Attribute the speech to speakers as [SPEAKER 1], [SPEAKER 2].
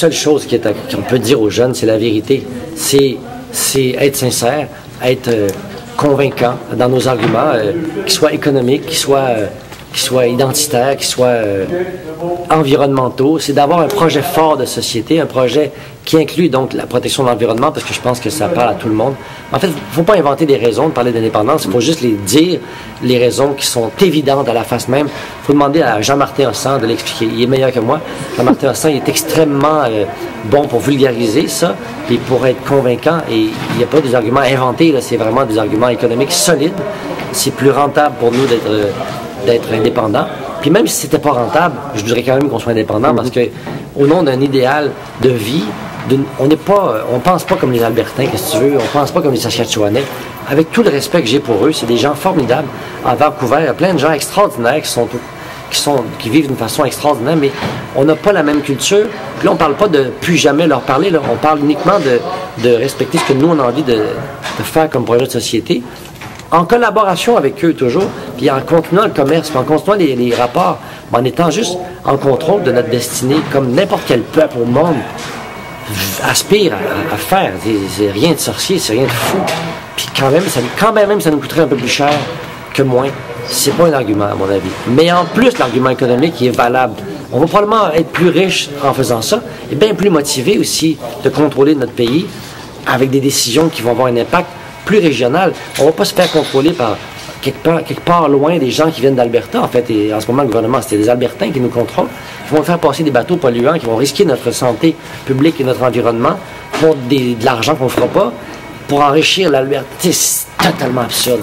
[SPEAKER 1] seule chose qu'on peut dire aux jeunes, c'est la vérité. C'est être sincère, être convaincant dans nos arguments, qu'ils soient économiques, qu'ils soient identitaires, qu'ils soient environnementaux. C'est d'avoir un projet fort de société, un projet qui inclut donc la protection de l'environnement, parce que je pense que ça parle à tout le monde. En fait, il ne faut pas inventer des raisons de parler d'indépendance, il faut juste les dire, les raisons qui sont évidentes à la face même. Il faut demander à Jean-Martin Hossan de l'expliquer. Il est meilleur que moi. Jean-Martin Hossan, il est extrêmement bon pour vulgariser ça, et pour être convaincant, et il n'y a pas des arguments inventés, c'est vraiment des arguments économiques solides. C'est plus rentable pour nous d'être indépendants. Puis même si c'était pas rentable, je voudrais quand même qu'on soit indépendant, parce que au nom d'un idéal de vie, on pense pas comme les Albertains, qu'est-ce que tu veux, on pense pas comme les Saskatchewanais. Avec tout le respect que j'ai pour eux, c'est des gens formidables. À Vancouver, il y a plein de gens extraordinaires qui vivent d'une façon extraordinaire, mais on n'a pas la même culture. Puis là, on parle pas de plus jamais leur parler, là. On parle uniquement de respecter ce que nous, on a envie de faire comme projet de société, en collaboration avec eux toujours, puis en continuant le commerce, puis en continuant les rapports, en étant juste en contrôle de notre destinée, comme n'importe quel peuple au monde aspire à faire. C'est rien de sorcier, c'est rien de fou. Puis quand même, ça nous coûterait un peu plus cher que moins. C'est pas un argument, à mon avis. Mais en plus, l'argument économique, il est valable. On va probablement être plus riche en faisant ça, et bien plus motivé aussi de contrôler notre pays avec des décisions qui vont avoir un impact plus régional. On ne va pas se faire contrôler par quelque part loin des gens qui viennent d'Alberta, en fait. Et en ce moment, le gouvernement, c'est des Albertains qui nous contrôlent, qui vont faire passer des bateaux polluants, qui vont risquer notre santé publique et notre environnement pour de l'argent qu'on ne fera pas, pour enrichir l'Alberta. C'est totalement absurde.